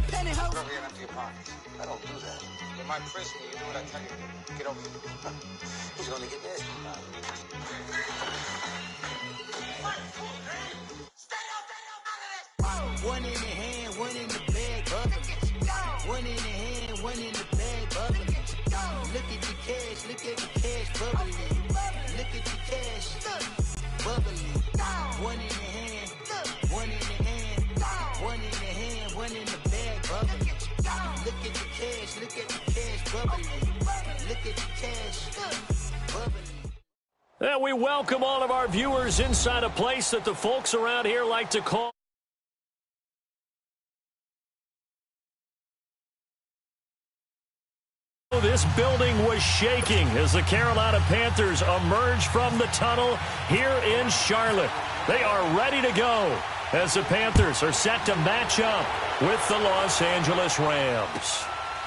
Over here and empty your pockets. I don't do that. In my prison, you do what I tell you to do. Get over here. He's gonna get nasty. One in the hand, one in the bag, bubbling. One in the hand, one in the bag, bubbling. Look at the cash, look at the cash, bubbling. Look at the cash, bubbling. One in the hand, one in the hand, one in the hand, one in the bag, bubbling. Look at the cash, look at the cash, bubbling. Look at the cash, bubbling. And we welcome all of our viewers inside a place that the folks around here like to call this building was shaking as the Carolina Panthers emerged from the tunnel here in Charlotte. They are ready to go as the Panthers are set to match up with the Los Angeles Rams.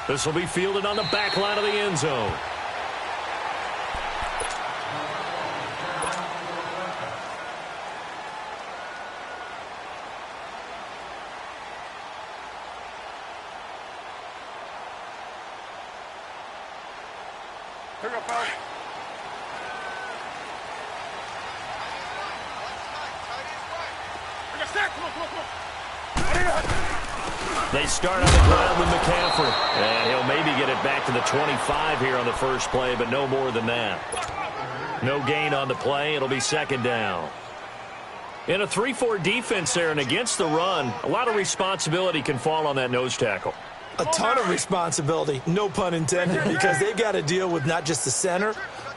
This will be fielded on the back line of the end zone. Here we go, fellas. They start on the ground with McCaffrey. And he'll maybe get it back to the 25 here on the first play, but no more than that. No gain on the play. It'll be second down. In a 3-4 defense there and against the run, a lot of responsibility can fall on that nose tackle. A ton of responsibility, no pun intended, because they've got to deal with not just the center,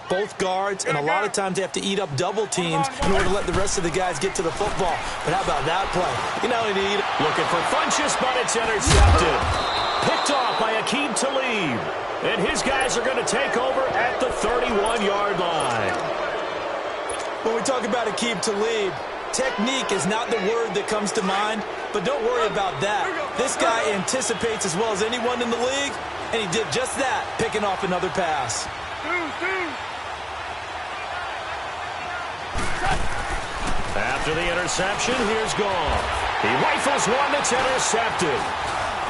both guards, and a lot of times they have to eat up double teams in order to let the rest of the guys get to the football. But how about that play? You know, need looking for Funchess, but it's intercepted. Picked off by Aqib Talib. And his guys are going to take over at the 31-yard line. When we talk about Aqib Talib, technique is not the word that comes to mind, but don't worry about that. This guy anticipates as well as anyone in the league, and he did just that, picking off another pass. After the interception, here's Goff. He rifles one that's intercepted.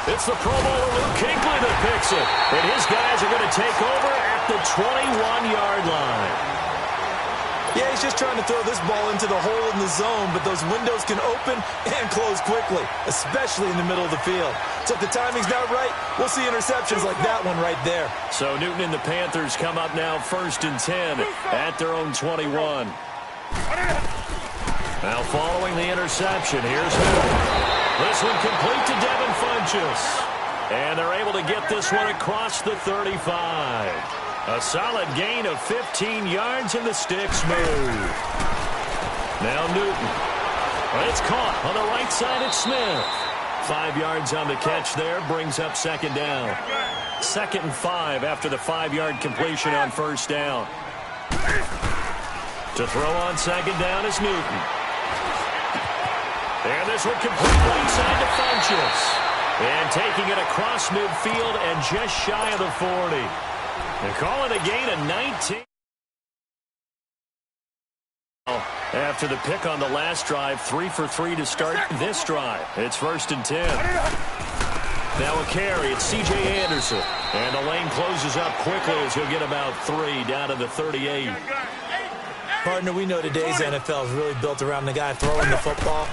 It's the Pro Bowler Luke Kuechly that picks it, and his guys are going to take over at the 21-yard line. Yeah, he's just trying to throw this ball into the hole in the zone, but those windows can open and close quickly, especially in the middle of the field. So if the timing's not right, we'll see interceptions like that one right there. So Newton and the Panthers come up now 1st and 10 at their own 21. Now following the interception, here's Newton. This one complete to Devin Funchess. And they're able to get this one across the 35. A solid gain of 15 yards, and the sticks move. Now Newton. It's caught on the right side. It's Smith. 5 yards on the catch there, brings up second down. 2nd and 5 after the 5-yard completion on first down. To throw on second down is Newton. And this one completely inside to Funchess. And taking it across midfield and just shy of the 40. And call it a gain of 19. After the pick on the last drive, 3 for 3 to start this drive. It's 1st and 10. Now a carry. It's C.J. Anderson. And the lane closes up quickly as he'll get about 3 down to the 38. Partner, we know today's NFL is really built around the guy throwing the football.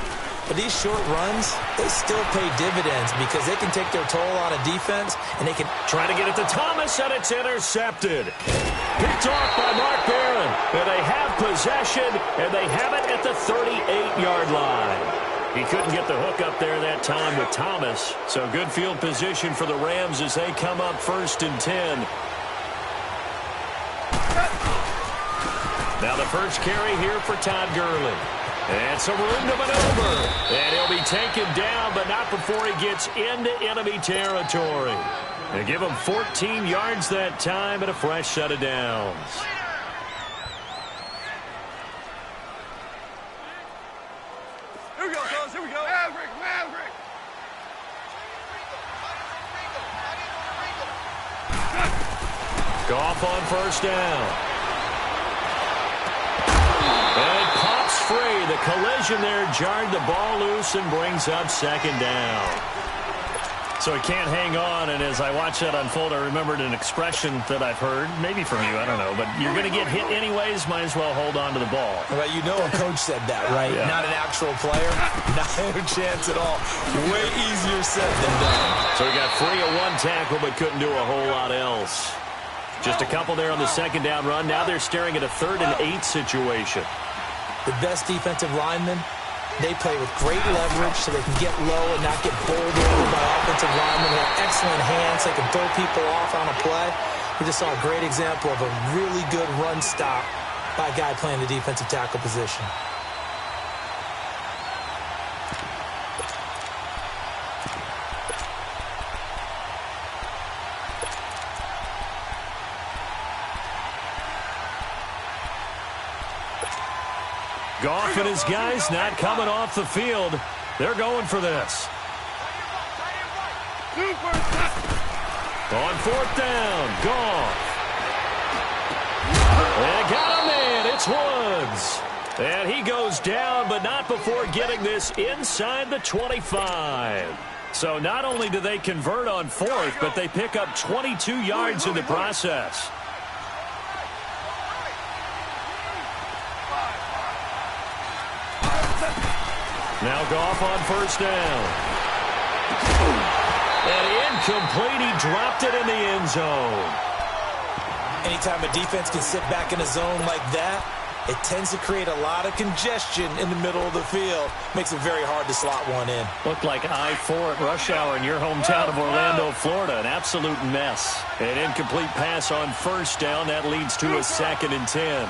But these short runs, they still pay dividends because they can take their toll on a defense, and they can try to get it to Thomas, and it's intercepted. Picked off by Mark Barron. And they have possession, and they have it at the 38-yard line. He couldn't get the hook up there that time with Thomas. So good field position for the Rams as they come up 1st and 10. Now the first carry here for Todd Gurley. And some room to maneuver. And he'll be taken down, but not before he gets into enemy territory. And give him 14 yards that time and a fresh set of downs. Here we go, fellas. Here we go. Maverick. Goff on first down. And it pops free. The collision there jarred the ball loose and brings up second down. So he can't hang on, and as I watch that unfold, I remembered an expression that I've heard, maybe from you, I don't know, but you're going to get hit anyways, might as well hold on to the ball. Well, you know a coach said that, right? Yeah. Not an actual player. Not a chance at all. Way easier said than done. So he got free of one tackle, but couldn't do a whole lot else. Just a couple there on the second down run. Now they're staring at a 3rd and 8 situation. The best defensive linemen, they play with great leverage so they can get low and not get bowled over by offensive linemen who have excellent hands. They can throw people off on a play. We just saw a great example of a really good run stop by a guy playing the defensive tackle position. Goff and his guys not coming off the field. They're going for this. On 4th down, Goff. And got a man. It's Woods. And he goes down, but not before getting this inside the 25. So not only do they convert on 4th, but they pick up 22 yards in the process. Now Goff on 1st down. And incomplete. He dropped it in the end zone. Anytime a defense can sit back in a zone like that, it tends to create a lot of congestion in the middle of the field. Makes it very hard to slot one in. Looked like I-4 at rush hour in your hometown of Orlando, Florida. An absolute mess. An incomplete pass on 1st down. That leads to a 2nd and 10.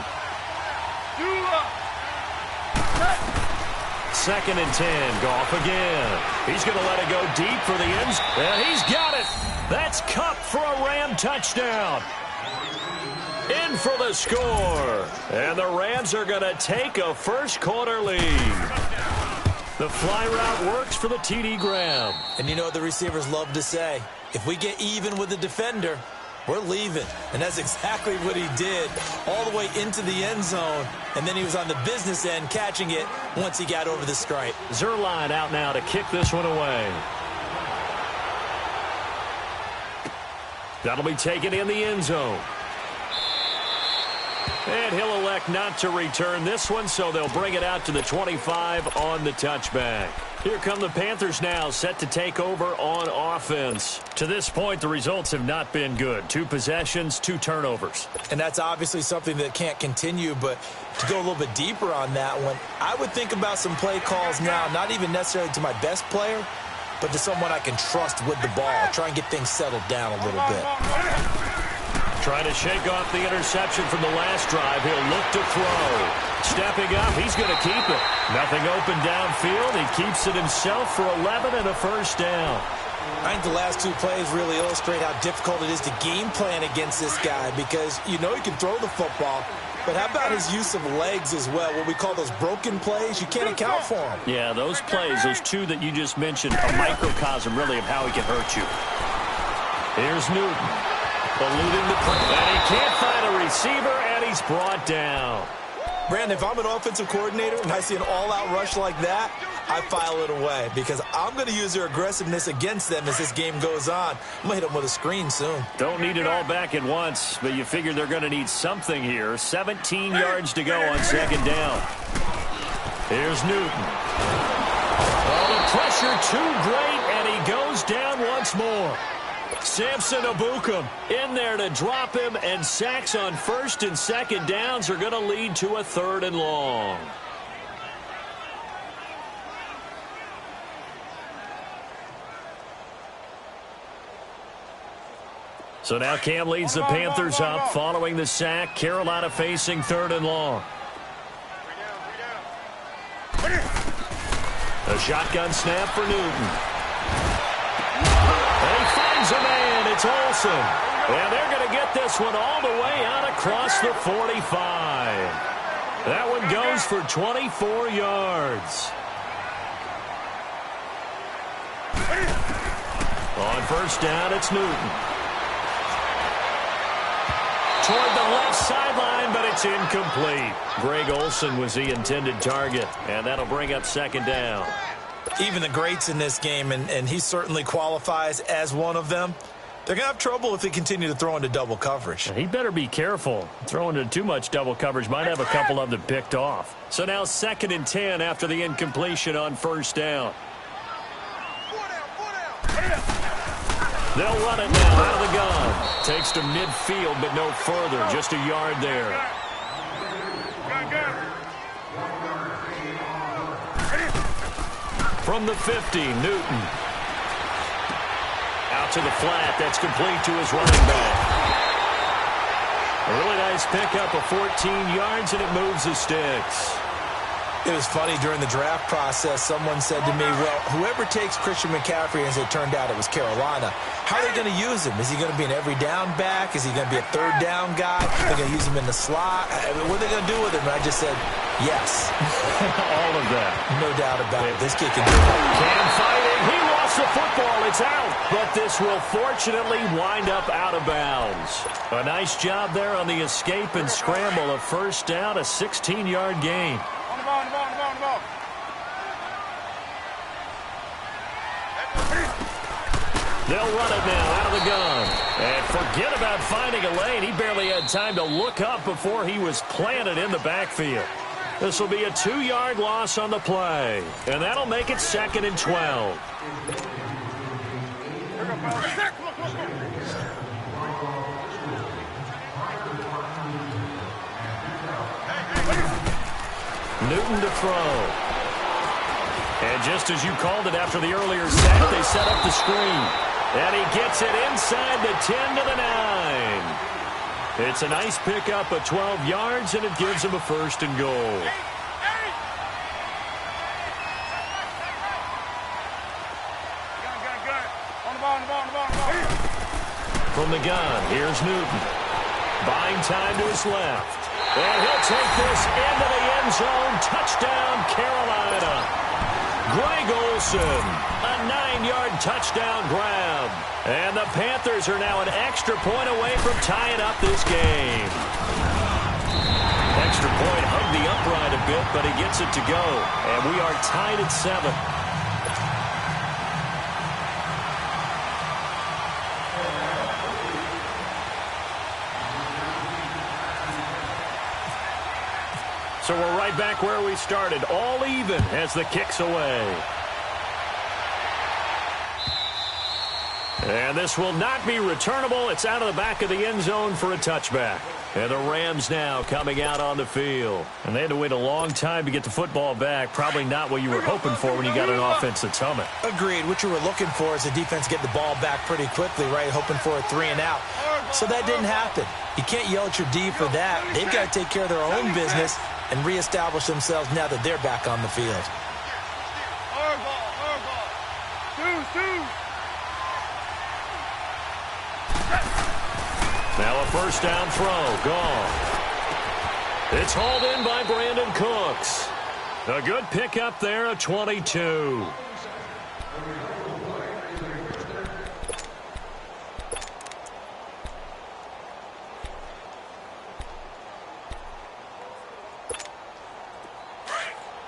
2nd and 10. Goff again. He's going to let it go deep for the end zone. And he's got it. That's Kupp for a Ram touchdown. In for the score. And the Rams are going to take a first-quarter lead. The fly route works for the TD Graham. And you know what the receivers love to say? If we get even with the defender, we're leaving. And that's exactly what he did all the way into the end zone. And then he was on the business end catching it once he got over the stripe. Zerline out now to kick this one away. That'll be taken in the end zone. And he'll elect not to return this one, so they'll bring it out to the 25 on the touchback. Here come the Panthers now, set to take over on offense. To this point, the results have not been good. 2 possessions, 2 turnovers. And that's obviously something that can't continue, but to go a little bit deeper on that one, I would think about some play calls now, not even necessarily to my best player, but to someone I can trust with the ball. Try and get things settled down a little bit. Trying to shake off the interception from the last drive. He'll look to throw. Stepping up, he's going to keep it. Nothing open downfield. He keeps it himself for 11 and a first down. I think the last 2 plays really illustrate how difficult it is to game plan against this guy because you know he can throw the football, but how about his use of legs as well? What we call those broken plays, you can't account for them. Yeah, those plays, those 2 that you just mentioned, a microcosm really of how he can hurt you. Here's Newton. Eluding the pressure. And he can't find a receiver, and he's brought down. Brandon, if I'm an offensive coordinator and I see an all-out rush like that, I file it away because I'm going to use their aggressiveness against them as this game goes on. I'm going to hit them with a screen soon. Don't need it all back at once, but you figure they're going to need something here. 17 yards to go on 2nd down. Here's Newton. Oh, the pressure too great, and he goes down once more. Samson Abukum in there to drop him, and sacks on 1st and 2nd downs are going to lead to a 3rd and long. So now Cam leads the Panthers up following the sack. Carolina facing 3rd and long. A shotgun snap for Newton. And he finds a man. It's Olsen. And they're going to get this one all the way out across the 45. That one goes for 24 yards. On 1st down, it's Newton. Toward the left sideline, but it's incomplete. Greg Olsen was the intended target, and that'll bring up 2nd down. Even the greats in this game, and he certainly qualifies as one of them, they're going to have trouble if they continue to throw into double coverage. He better be careful. Throwing into too much double coverage might have a couple of them picked off. So now 2nd and 10 after the incompletion on 1st down. They'll run it now out of the gun. Takes to midfield, but no further. Just a yard there. From the 50, Newton. Out to the flat. That's complete to his running back. A really nice pickup of 14 yards, and it moves the sticks. It was funny during the draft process. Someone said to me, well, whoever takes Christian McCaffrey, as it turned out it was Carolina, how are they going to use him? Is he going to be an every down back? Is he going to be a 3rd down guy? Are they going to use him in the slot? What are they going to do with him? And I just said, yes. All of that. No doubt about it. This kid can do it. Cam fighting. He lost the football. It's out. But this will fortunately wind up out of bounds. A nice job there on the escape and scramble. A 1st down, a 16-yard gain. They'll run it now out of the gun. And forget about finding a lane. He barely had time to look up before he was planted in the backfield. This will be a 2-yard loss on the play. And that'll make it 2nd and 12. Newton to throw. And just as you called it after the earlier sack, they set up the screen. And he gets it inside the 10 to the 9. It's a nice pickup of 12 yards, and it gives him a 1st and goal. From the gun, here's Newton. Buying time to his left. And he'll take this into the end zone. Touchdown, Carolina. Greg Olsen, a 9-yard touchdown grab. And the Panthers are now an extra point away from tying up this game. Extra point hugged the upright a bit, but he gets it to go. And we are tied at 7. So we're right back where we started, all even as the kick's away. And this will not be returnable. It's out of the back of the end zone for a touchback. And the Rams now coming out on the field. And they had to wait a long time to get the football back. Probably not what you were hoping for when you got an offense that's humming. Agreed. What you were looking for is the defense get the ball back pretty quickly, right? Hoping for a 3 and out. So that didn't happen. You can't yell at your D for that. They've got to take care of their own business and reestablish themselves now that they're back on the field. Now a 1st down throw. Gone. It's hauled in by Brandon Cooks. A good pickup there, a 22.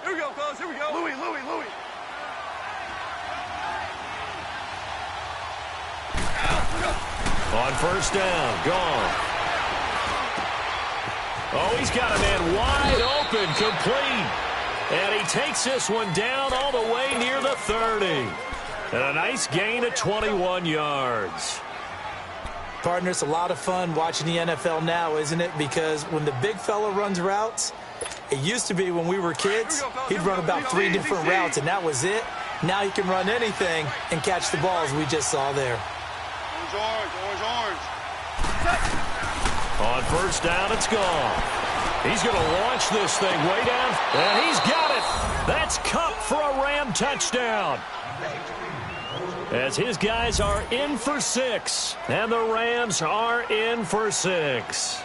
Here we go, fellas. Here we go. Louis. On 1st down, gone. Oh, he's got a man wide open, complete. And he takes this one down all the way near the 30. And a nice gain of 21 yards. Partner, it's a lot of fun watching the NFL now, isn't it? Because when the big fella runs routes, it used to be when we were kids, he'd run about 3 different routes, and that was it. Now he can run anything and catch the balls we just saw there. Orange. On 1st down, it's gone. He's going to launch this thing way down, and he's got it. That's Kupp for a Ram touchdown. As his guys are in for 6, and the Rams are in for 6.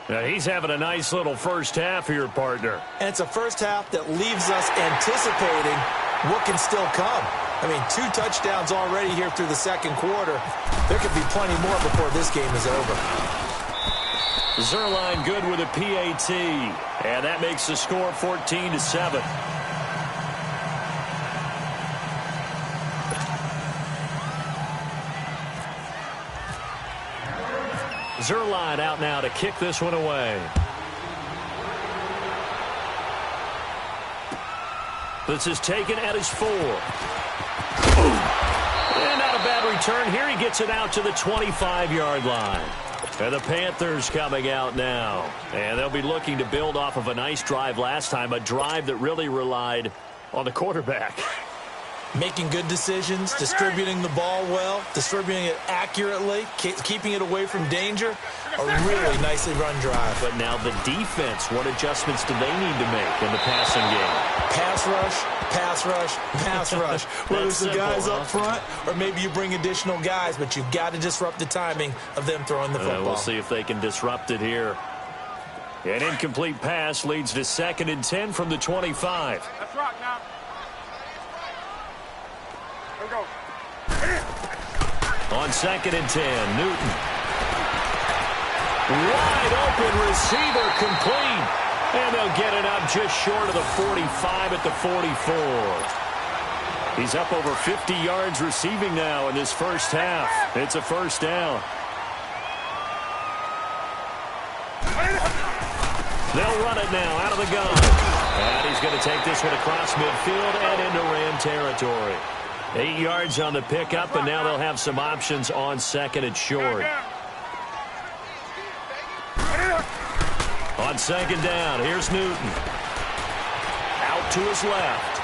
Now, he's having a nice little first half here, partner. And it's a first half that leaves us anticipating what can still come. I mean, 2 touchdowns already here through the second quarter. There could be plenty more before this game is over. Zerline good with a PAT, and that makes the score 14-7. Zerline out now to kick this one away. This is taken at his 4. And not a bad return here. He gets it out to the 25-yard line. And the Panthers coming out now. And they'll be looking to build off of a nice drive last time, a drive that really relied on the quarterback. Making good decisions, distributing the ball well, distributing it accurately, keeping it away from danger. A really nicely run drive. But now the defense, what adjustments do they need to make in the passing game? Pass rush, pass rush, pass rush. Whether it's the guys up front or maybe you bring additional guys, but you've got to disrupt the timing of them throwing the football. We'll see if they can disrupt it here. An incomplete pass leads to 2nd and 10 from the 25. Let's rock now. Here we go. On 2nd and 10, Newton. Wide open receiver, complete. And they'll get it up just short of the 45 at the 44. He's up over 50 yards receiving now in this first half. It's a first down. They'll run it now out of the gun. And he's going to take this one across midfield and into Ram territory. 8 yards on the pickup, and now they'll have some options on 2nd and short. On 2nd down, here's Newton. Out to his left.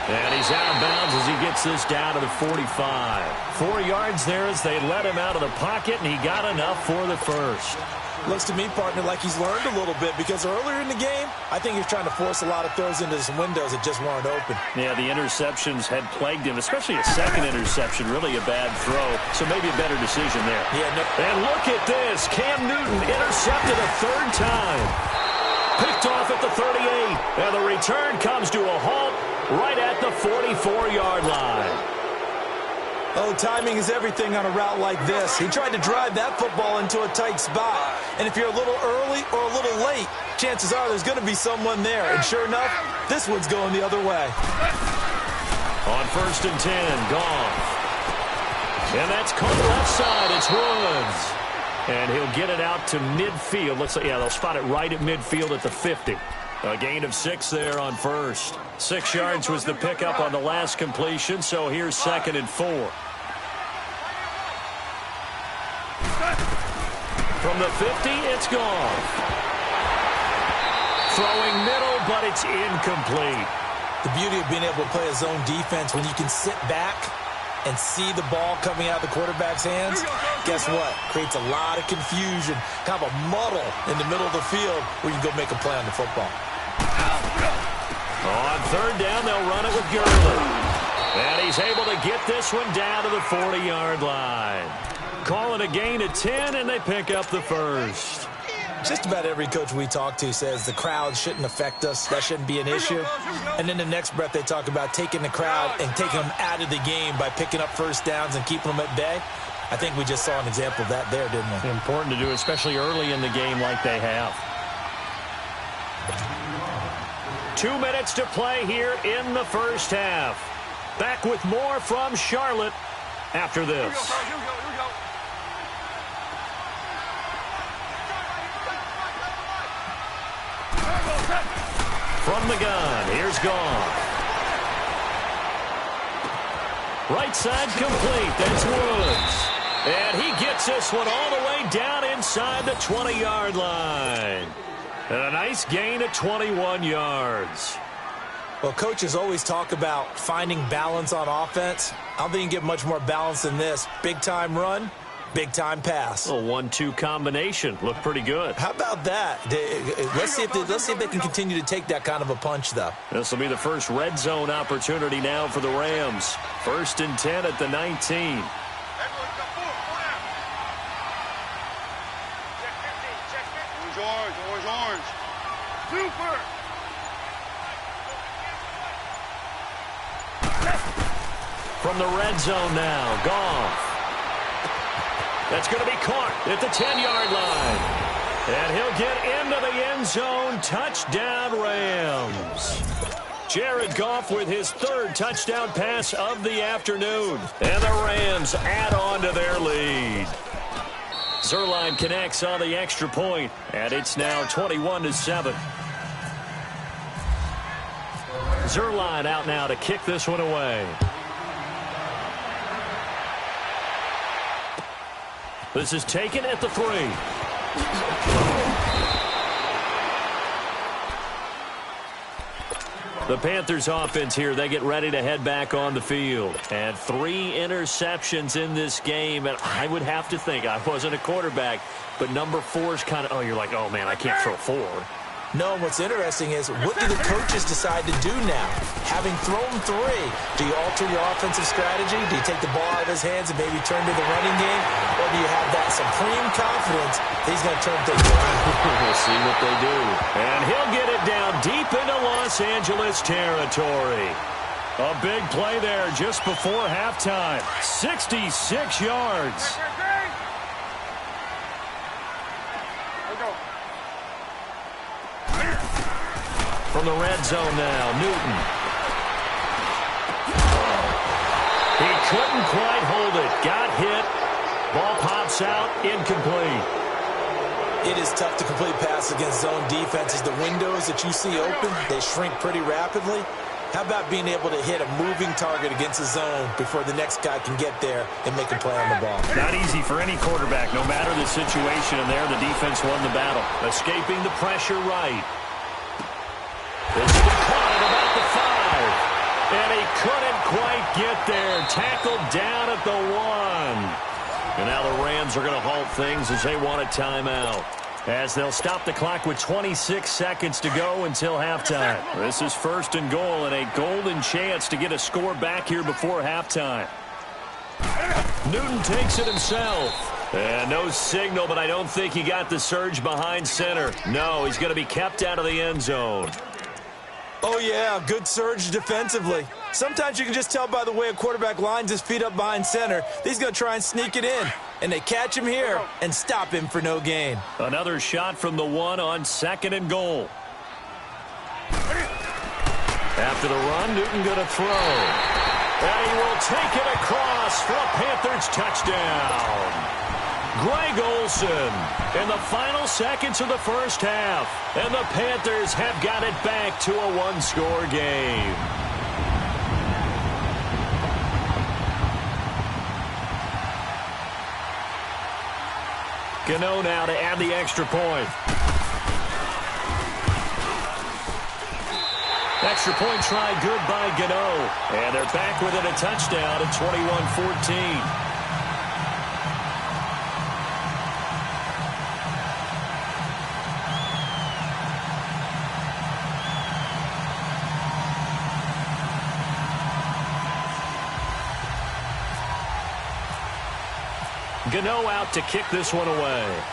And he's out of bounds as he gets this down to the 45. 4 yards there as they let him out of the pocket, and he got enough for the first. Looks to me, partner, like he's learned a little bit because earlier in the game, I think he was trying to force a lot of throws into some windows that just weren't open. Yeah, the interceptions had plagued him, especially a second interception, really a bad throw. So maybe a better decision there. Yeah, And look at this. Cam Newton intercepted a 3rd time. Picked off at the 38. And the return comes to a halt right at the 44-yard line. Oh, timing is everything on a route like this. He tried to drive that football into a tight spot. And if you're a little early or a little late, chances are there's going to be someone there. And sure enough, this one's going the other way. On 1st and 10, Goff. And that's caught left side. It's Woods. And he'll get it out to midfield. They'll spot it right at midfield at the 50. A gain of 6 there on 1st. 6 yards was the pickup on the last completion, so here's 2nd and 4. From the 50, it's gone. Throwing middle, but it's incomplete. The beauty of being able to play a zone defense when you can sit back and see the ball coming out of the quarterback's hands, guess what? Creates a lot of confusion, kind of a muddle in the middle of the field where you can go make a play on the football. On 3rd down, they'll run it with Gurley. And he's able to get this one down to the 40-yard line. Calling a gain of 10, and they pick up the first. Just about every coach we talk to says the crowd shouldn't affect us. That shouldn't be an issue. And then the next breath they talk about taking the crowd and taking them out of the game by picking up first downs and keeping them at bay. I think we just saw an example of that there, didn't we? Important to do, especially early in the game like they have. 2 minutes to play here in the first half. Back with more from Charlotte after this. Here we go. From the gun, here's Goff. Right side complete, that's Woods. And he gets this one all the way down inside the 20-yard line. And a nice gain of 21 yards. Well, coaches always talk about finding balance on offense. I don't think you can get much more balance than this. Big-time run, big-time pass. A 1-2 combination. Looked pretty good. How about that? Let's see if they can continue to take that kind of a punch, though. This will be the first red zone opportunity now for the Rams. 1st and 10 at the 19. Orange. Super. From the red zone now, Goff. That's going to be caught at the 10-yard line. And he'll get into the end zone. Touchdown, Rams. Jared Goff with his 3rd touchdown pass of the afternoon. And the Rams add on to their lead. Zerline connects on the extra point, and it's now 21-7. Zerline out now to kick this one away. This is taken at the 3. The Panthers offense here, they get ready to head back on the field. And 3 interceptions in this game. And I would have to think, I wasn't a quarterback, but number 4 is kind of, oh, you're like, oh, man, I can't throw 4. No, what's interesting is, what do the coaches decide to do now? Having thrown 3, do you alter your offensive strategy? Do you take the ball out of his hands and maybe turn to the running game? Or do you have that supreme confidence he's going to turn things around? We'll see what they do. And he'll get it down deep into Los Angeles territory. A big play there just before halftime. 66 yards. From the red zone now, Newton. He couldn't quite hold it. Got hit. Ball pops out. Incomplete. It is tough to complete passes against zone defenses. The windows that you see open, they shrink pretty rapidly. How about being able to hit a moving target against a zone before the next guy can get there and make a play on the ball? Not easy for any quarterback. No matter the situation, and there the defense won the battle. Escaping the pressure right. It's been caught at about the 5. And he couldn't quite get there. Tackled down at the 1. And now the Rams are going to halt things as they want a timeout. As they'll stop the clock with 26 seconds to go until halftime. This is 1st and goal and a golden chance to get a score back here before halftime. Newton takes it himself. And no signal, but I don't think he got the surge behind center. No, he's going to be kept out of the end zone. Oh, yeah, good surge defensively. Sometimes you can just tell by the way a quarterback lines his feet up behind center. He's going to try and sneak it in. And they catch him here and stop him for no gain. Another shot from the 1 on 2nd and goal. After the run, Newton going to throw. And he will take it across for a Panthers touchdown. Greg Olsen in the final seconds of the first half. And the Panthers have got it back to a 1-score game. Gano now to add the extra point. Extra point try good by Gano. And they're back within a touchdown at 21-14. Gano out to kick this one away.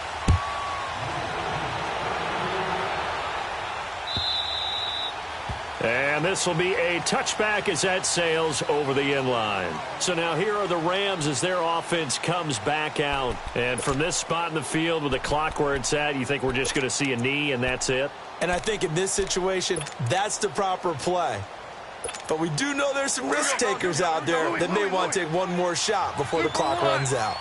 And this will be a touchback as that sails over the end line. So now here are the Rams as their offense comes back out. And from this spot in the field with the clock where it's at, you think we're just going to see a knee and that's it? And I think in this situation, that's the proper play. But we do know there's some risk takers out there that may want to take one more shot before the clock runs out.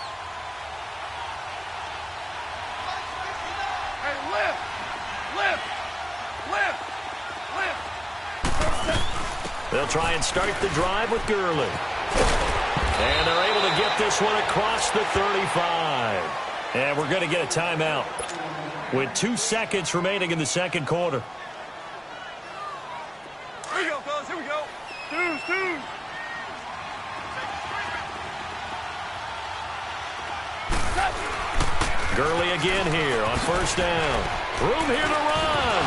They'll try and start the drive with Gurley. And they're able to get this one across the 35. And we're going to get a timeout with 2 seconds remaining in the second quarter. Here we go, fellas. Here we go. Two. Gurley again here on first down. Room here to run.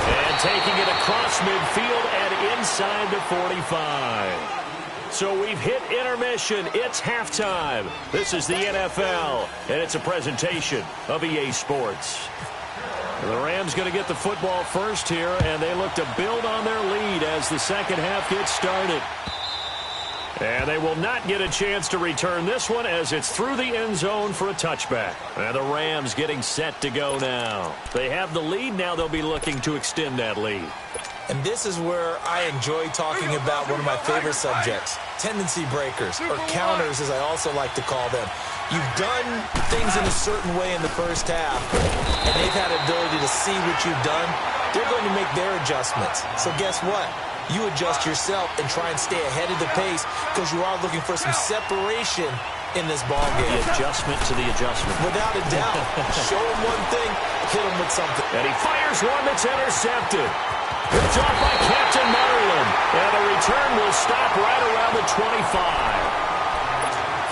And taking it across midfield and inside the 45. So we've hit intermission. It's halftime. This is the NFL, and it's a presentation of EA Sports. And the Rams going to get the football first here, and they look to build on their lead as the second half gets started. And they will not get a chance to return this one as it's through the end zone for a touchback. And the Rams getting set to go now. They have the lead. Now they'll be looking to extend that lead. And this is where I enjoy talking about one of my favorite subjects, tendency breakers, or counters as I also like to call them. You've done things in a certain way in the first half, and they've had the ability to see what you've done. They're going to make their adjustments. So guess what? You adjust yourself and try and stay ahead of the pace because you are looking for some separation in this ball game. The adjustment to the adjustment. Without a doubt. Show him one thing, hit him with something. And he fires one that's intercepted. It's off by Captain Maryland. And the return will stop right around the 25.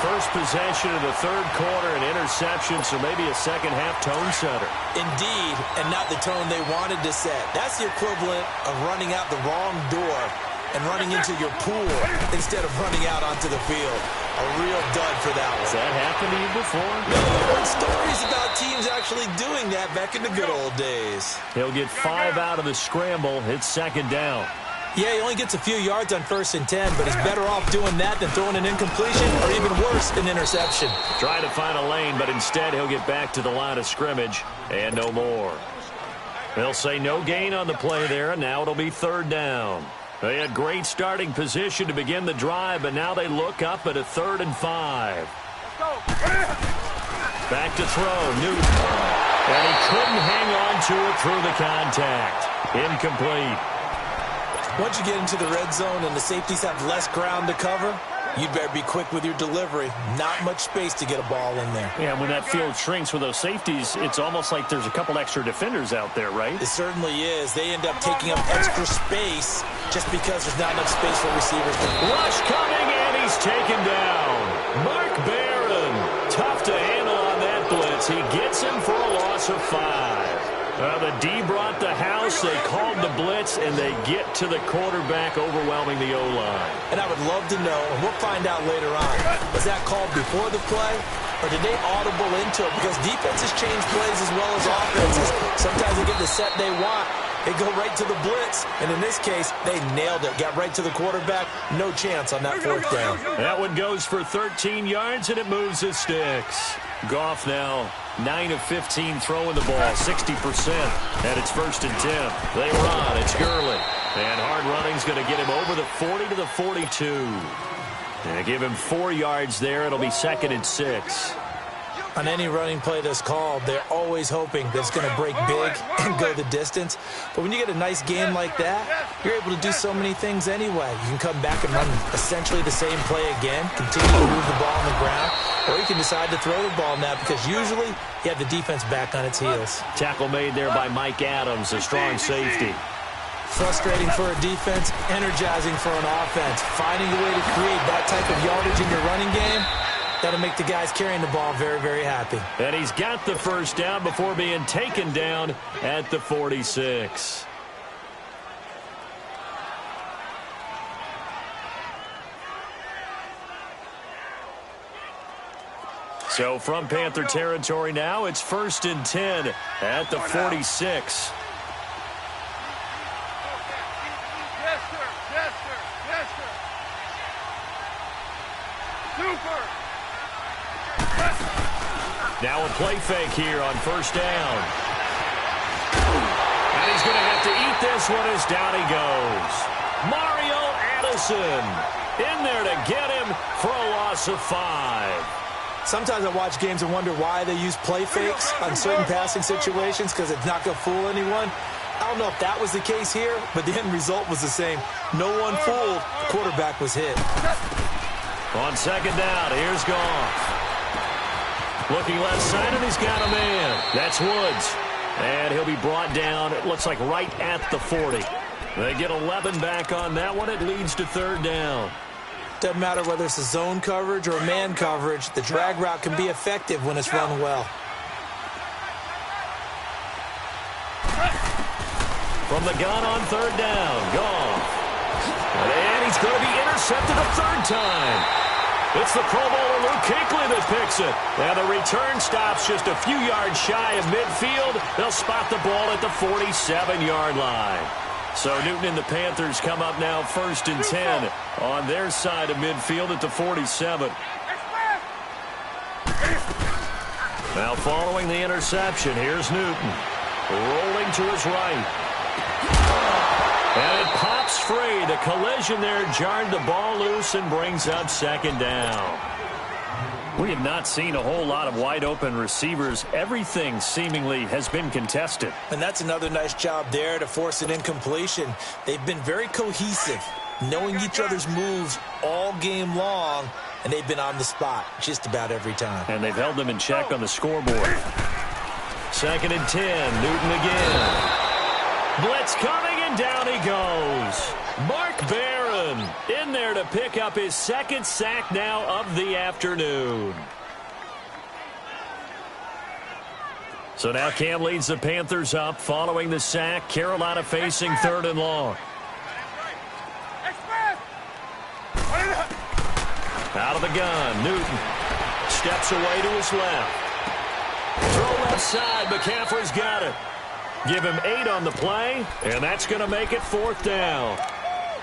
First possession of the third quarter, an interception, so maybe a second-half tone setter. Indeed, and not the tone they wanted to set. That's the equivalent of running out the wrong door and running into your pool instead of running out onto the field. A real dud for that one. Has that happened to you before? No, I've heard stories about teams actually doing that back in the good old days. He'll get 5 out of the scramble. It's second down. Yeah, he only gets a few yards on 1st and 10, but he's better off doing that than throwing an incompletion or even worse, an interception. Trying to find a lane, but instead he'll get back to the line of scrimmage and no more. They'll say no gain on the play there, and now it'll be third down. They had great starting position to begin the drive, but now they look up at a 3rd and 5. Back to throw, Newton. And he couldn't hang on to it through the contact. Incomplete. Once you get into the red zone and the safeties have less ground to cover, you'd better be quick with your delivery. Not much space to get a ball in there. Yeah, when that field shrinks with those safeties, it's almost like there's a couple extra defenders out there, right? It certainly is. They end up taking up extra space just because there's not enough space for receivers. Rush coming, and he's taken down. Mark Barron. Tough to handle on that blitz. He gets him for a loss of 5. The D brought the house, they called the blitz, and they get to the quarterback, overwhelming the O-line. And I would love to know, and we'll find out later on, was that called before the play, or did they audible into it? Because defenses change plays as well as offenses. Sometimes they get the set they want, they go right to the blitz, and in this case, they nailed it. Got right to the quarterback, no chance on that 4th down. That one goes for 13 yards, and it moves the sticks. Goff now 9 of 15 throwing the ball, 60%. And it's 1st and 10. They run. It's Gurley. And hard running's going to get him over the 40 to the 42. And give him 4 yards there. It'll be 2nd and 6. On any running play that's called, they're always hoping that it's going to break big and go the distance. But when you get a nice game like that, you're able to do so many things anyway. You can come back and run essentially the same play again, continue to move the ball on the ground, or you can decide to throw the ball now because usually you have the defense back on its heels. Tackle made there by Mike Adams, a strong safety. Frustrating for a defense, energizing for an offense. Finding a way to create that type of yardage in your running game, that'll make the guys carrying the ball very, very happy. And he's got the first down before being taken down at the 46. So from Panther territory now, it's 1st and 10 at the 46. Now a play fake here on 1st down. And he's going to have to eat this one as down he goes. Mario Addison in there to get him for a loss of 5. Sometimes I watch games and wonder why they use play fakes on certain passing situations because it's not going to fool anyone. I don't know if that was the case here, but the end result was the same. No one fooled. The quarterback was hit. On 2nd down, here's Goff. Looking left side, and he's got a man. That's Woods. And he'll be brought down, it looks like right at the 40. They get 11 back on that one. It leads to 3rd down. Doesn't matter whether it's a zone coverage or a man coverage. The drag route can be effective when it's run well. From the gun on 3rd down, Goff. And he's going to be intercepted a 3rd time. It's the Pro Bowler Luke Kuechly that picks it. And the return stops just a few yards shy of midfield. They'll spot the ball at the 47-yard line. So Newton and the Panthers come up now 1st and 10 on their side of midfield at the 47. Now following the interception, here's Newton. Rolling to his right. And it pops free. The collision there jarred the ball loose and brings up second down. We have not seen a whole lot of wide-open receivers. Everything seemingly has been contested. And that's another nice job there to force an incompletion. They've been very cohesive, knowing each other's moves all game long, and they've been on the spot just about every time. And they've held them in check on the scoreboard. 2nd and 10, Newton again. Blitz coming, and down he goes. Mark Barron in there to pick up his 2nd sack now of the afternoon. So now Cam leads the Panthers up following the sack. Carolina facing 3rd and long. Out of the gun, Newton steps away to his left. Throw left side, McCaffrey's got it. Give him 8 on the play, and that's going to make it 4th down.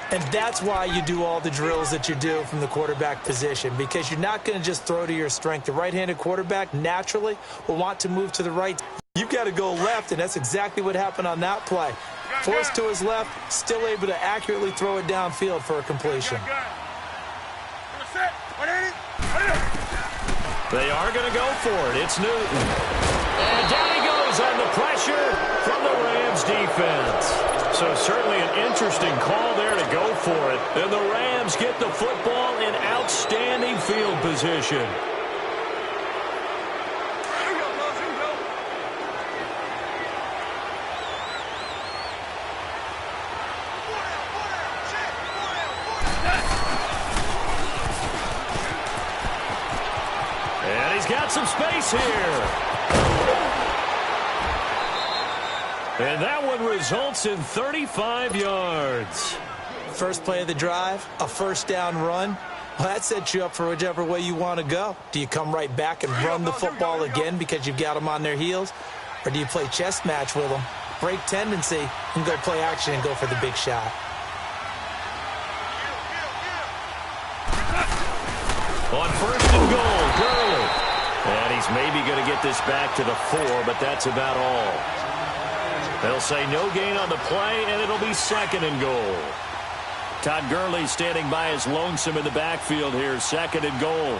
And that's why you do all the drills that you do from the quarterback position, because you're not going to just throw to your strength. The right-handed quarterback naturally will want to move to the right. You've got to go left, and that's exactly what happened on that play. Forced to his left, still able to accurately throw it downfield for a completion. They are going to go for it. It's Newton. And down he goes on the pressure from the Rams defense. So certainly an interesting call there to go for it. And the Rams get the football in outstanding field position. And he's got some space here. And that one results in 35 yards. First play of the drive, a 1st down run. Well, that sets you up for whichever way you want to go. Do you come right back and run the football again because you've got them on their heels? Or do you play chess match with them, break tendency, and go play action and go for the big shot? On 1st and goal, Gurley. And he's maybe going to get this back to the 4, but that's about all. They'll say no gain on the play, and it'll be 2nd and goal. Todd Gurley standing by his lonesome in the backfield here, 2nd and goal.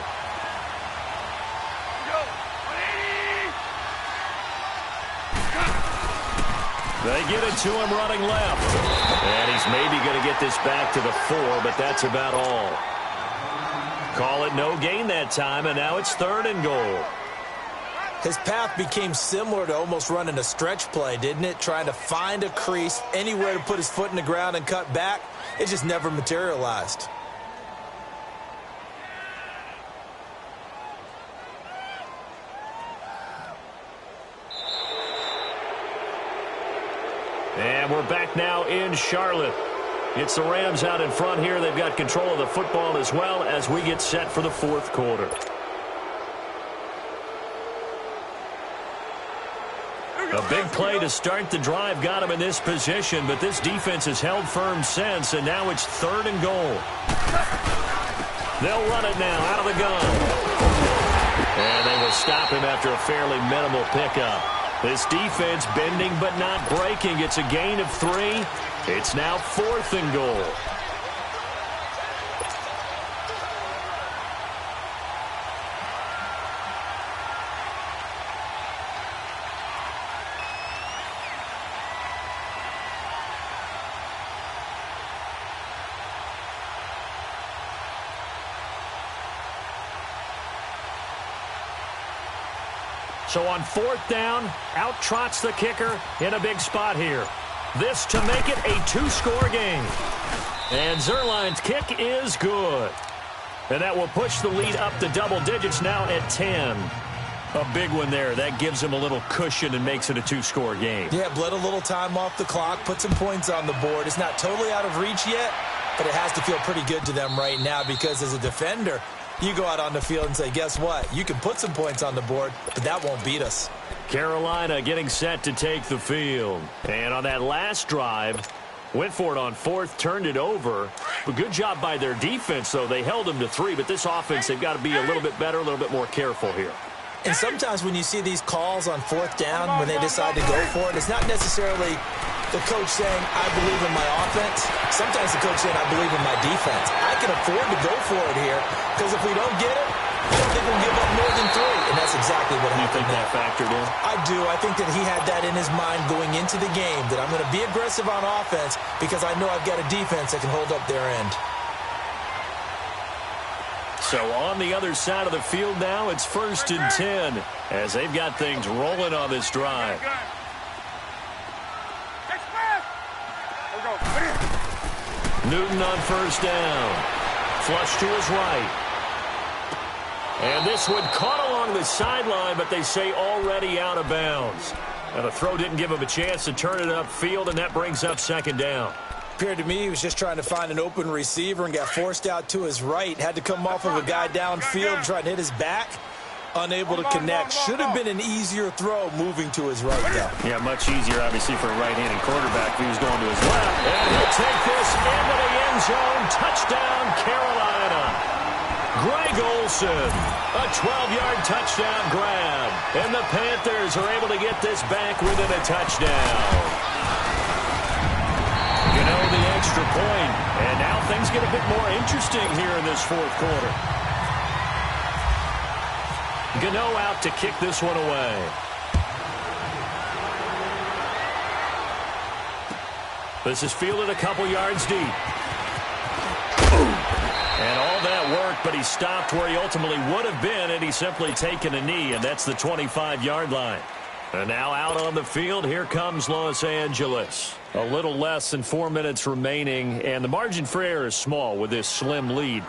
They get it to him running left. And he's maybe going to get this back to the 4, but that's about all. Call it no gain that time, and now it's 3rd and goal. His path became similar to almost running a stretch play, didn't it? Trying to find a crease, anywhere to put his foot in the ground and cut back. It just never materialized. And we're back now in Charlotte. It's the Rams out in front here. They've got control of the football as well as we get set for the 4th quarter. A big play to start the drive got him in this position, but this defense has held firm since, and now it's 3rd and goal. They'll run it now out of the gun. And they will stop him after a fairly minimal pickup. This defense bending but not breaking. It's a gain of 3. It's now 4th and goal. So on 4th down, out trots the kicker in a big spot here. This to make it a 2-score game. And Zerline's kick is good. And that will push the lead up to double digits now at 10. A big one there. That gives them a little cushion and makes it a 2-score game. Yeah, bled a little time off the clock, put some points on the board. It's not totally out of reach yet, but it has to feel pretty good to them right now because as a defender, you go out on the field and say, guess what? You can put some points on the board, but that won't beat us. Carolina getting set to take the field. And on that last drive, went for it on 4th, turned it over. But good job by their defense, though. They held them to 3, but this offense, they've got to be a little bit better, a little bit more careful here. And sometimes when you see these calls on fourth down, when they decide to go for it, it's not necessarily the coach saying, I believe in my offense. Sometimes the coach saying, I believe in my defense. I can afford to go for it here because if we don't get it, I don't think we'll give up more than 3. And that's exactly what happened. You think that factored in? I do. I think that he had that in his mind going into the game, that I'm going to be aggressive on offense because I know I've got a defense that can hold up their end. So on the other side of the field now, it's 1st and 10 as they've got things rolling on this drive. Newton on 1st down. Flush to his right. And this one caught along the sideline, but they say already out of bounds. And the throw didn't give him a chance to turn it upfield, and that brings up 2nd down. Appeared to me he was just trying to find an open receiver and got forced out to his right. Had to come off of a guy downfield, trying to hit his back. Unable to connect. Should have been an easier throw moving to his right, though. Yeah, much easier, obviously, for a right-handed quarterback if he was going to his left. And he'll take this into the end zone. Touchdown, Carolina. Greg Olsen, a 12-yard touchdown grab. And the Panthers are able to get this back within a touchdown. You know, the extra point. And now things get a bit more interesting here in this 4th quarter. Gano out to kick this one away. This is fielded a couple yards deep. And all that work, but he stopped where he ultimately would have been, and he's simply taken a knee, and that's the 25-yard line. And now out on the field, here comes Los Angeles. A little less than 4 minutes remaining, and the margin for error is small with this slim lead.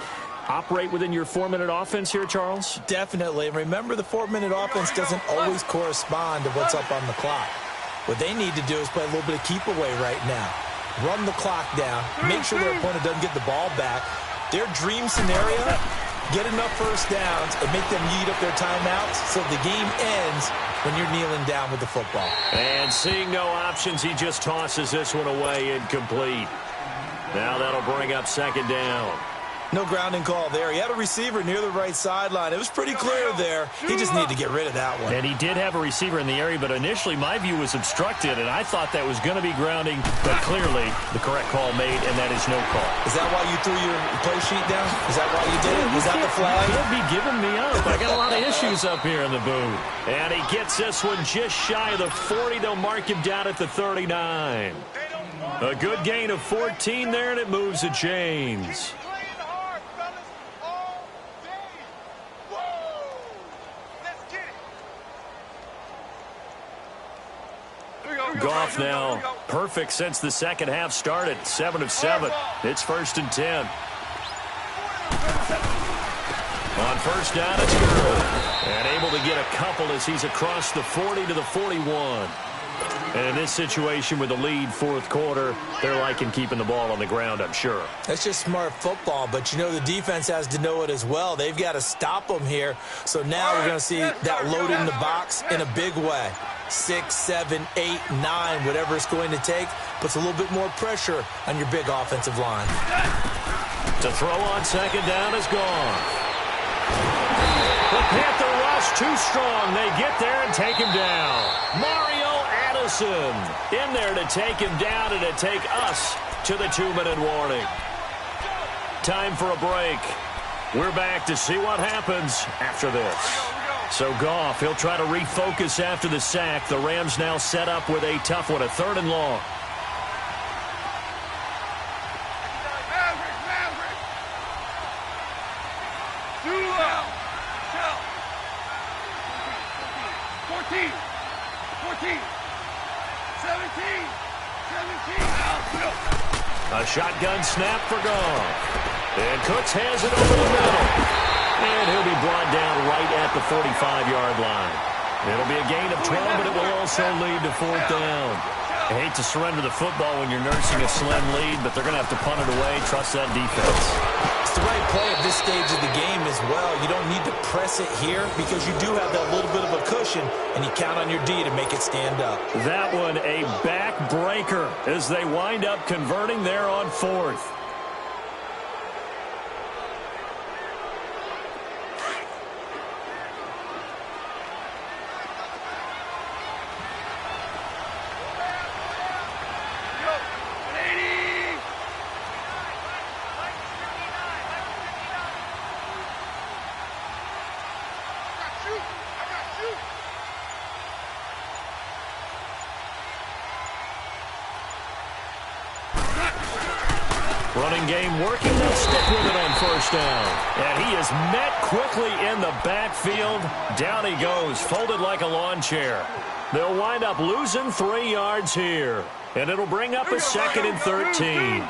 Operate within your 4-minute offense here, Charles? Definitely. And remember, the 4-minute offense doesn't always correspond to what's up on the clock. What they need to do is play a little bit of keep away right now. Run the clock down. Make sure their opponent doesn't get the ball back. Their dream scenario, get enough first downs and make them eat up their timeouts so the game ends when you're kneeling down with the football. And seeing no options, he just tosses this one away incomplete. Now that'll bring up 2nd down. No grounding call there. He had a receiver near the right sideline. It was pretty clear there. He just needed to get rid of that one. And he did have a receiver in the area, but initially my view was obstructed, and I thought that was going to be grounding, but clearly the correct call made, and that is no call. Is that why you threw your play sheet down? Is that why you did it? Was that the flag? He can't be giving me up. I got a lot of issues up here in the booth. And he gets this one just shy of the 40. They'll mark him down at the 39. A good gain of 14 there, and it moves the chains. Goff now perfect since the second half started. 7 of 7. It's 1st and 10. On 1st down, it's good. And able to get a couple as he's across the 40 to the 41. And in this situation with the lead 4th quarter, they're liking keeping the ball on the ground, I'm sure. That's just smart football, but you know the defense has to know it as well. They've got to stop them here. So now we're going to see that load in the box in a big way. 6, 7, 8, 9, whatever it's going to take, puts a little bit more pressure on your big offensive line. To throw on 2nd down is gone. The Panther rush too strong. They get there and take him down. Mario Addison in there to take him down and to take us to the 2-minute warning. Time for a break. We're back to see what happens after this. So Goff, he'll try to refocus after the sack. The Rams now set up with a tough one, a 3rd and long. A shotgun snap for Goff. And Cooks has it over the middle. And he'll be brought down right at the 45-yard line. It'll be a gain of 12, but it will also lead to 4th down. I hate to surrender the football when you're nursing a slim lead, but they're going to have to punt it away. Trust that defense. It's the right play at this stage of the game as well. You don't need to press it here because you do have that little bit of a cushion, and you count on your D to make it stand up. That one a backbreaker as they wind up converting there on 4th. Running game working. They'll stick with it on first down. And he is met quickly in the backfield. Down he goes, folded like a lawn chair. They'll wind up losing 3 yards here. And it'll bring up a 2nd and 13.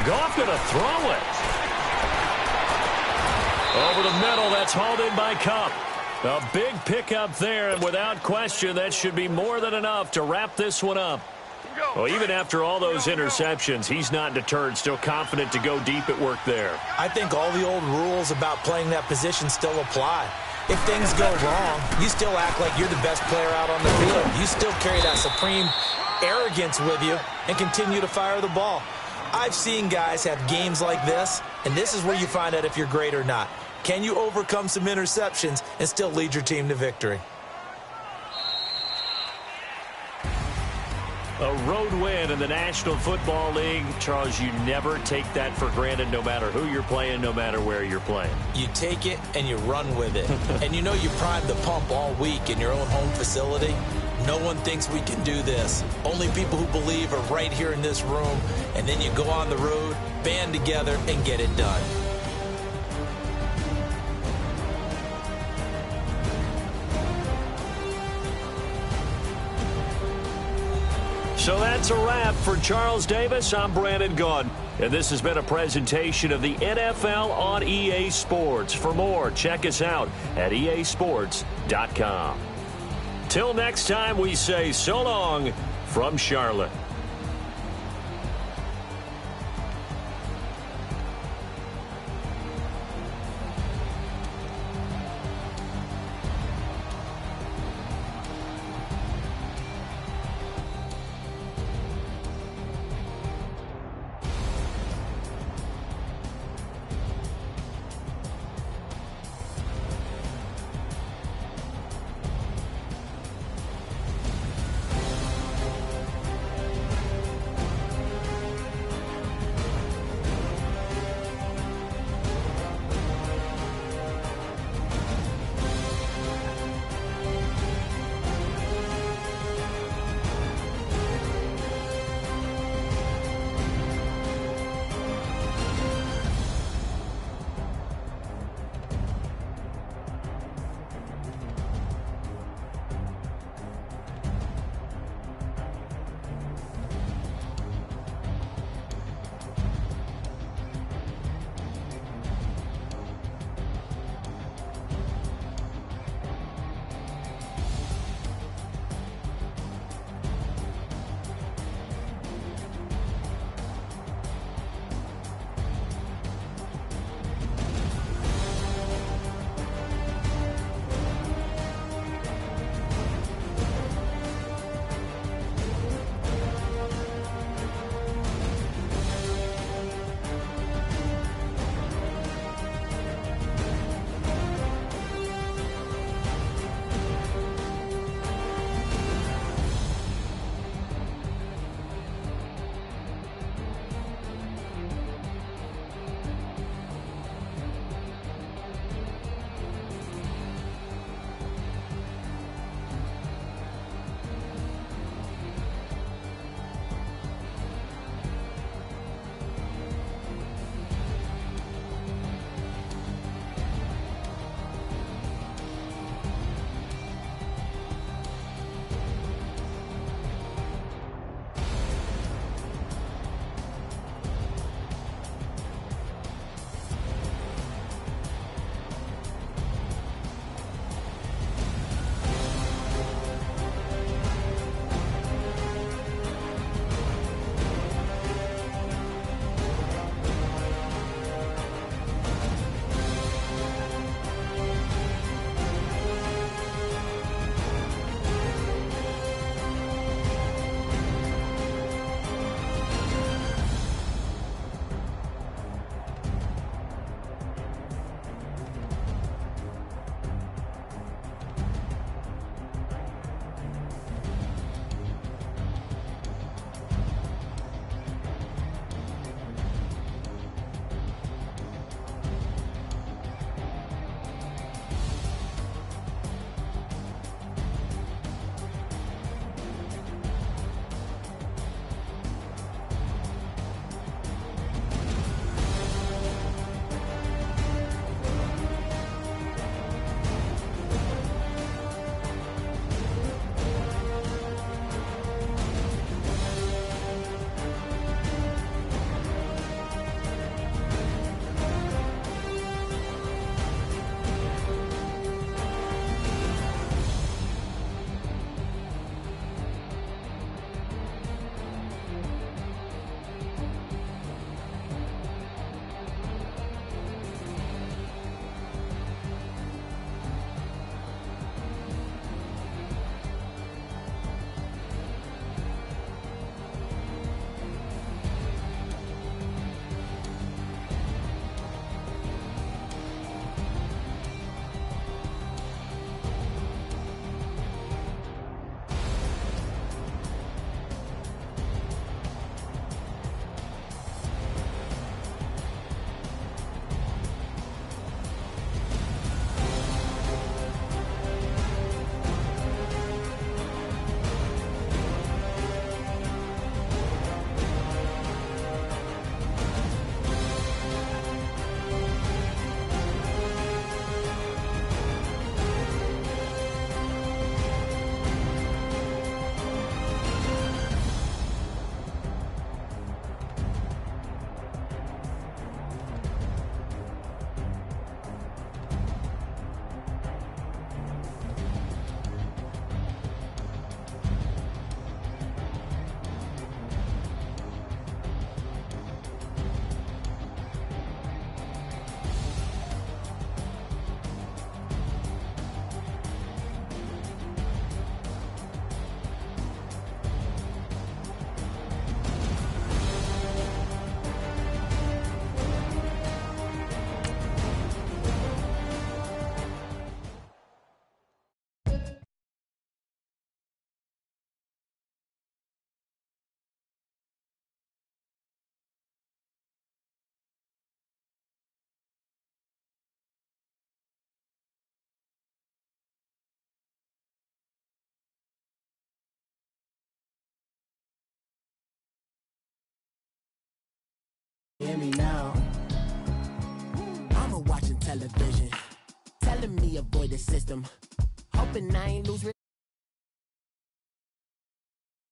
Goff going to throw it. Over the middle, that's hauled in by Kupp. A big pickup there, and without question, that should be more than enough to wrap this one up. Well, even after all those interceptions, he's not deterred, still confident to go deep at work there. I think all the old rules about playing that position still apply. If things go wrong, you still act like you're the best player out on the field. You still carry that supreme arrogance with you and continue to fire the ball. I've seen guys have games like this, and this is where you find out if you're great or not. Can you overcome some interceptions and still lead your team to victory? A road win in the National Football League. Charles, you never take that for granted no matter who you're playing, no matter where you're playing. You take it and you run with it. And you know you primed the pump all week in your own home facility. No one thinks we can do this. Only people who believe are right here in this room. And then you go on the road, band together, and get it done. So that's a wrap for Charles Davis. I'm Brandon Gaudin, and this has been a presentation of the NFL on EA Sports. For more, check us out at easports.com. Till next time, we say so long from Charlotte. Hear me now. Mama watching television, telling me avoid the system, hoping I ain't lose.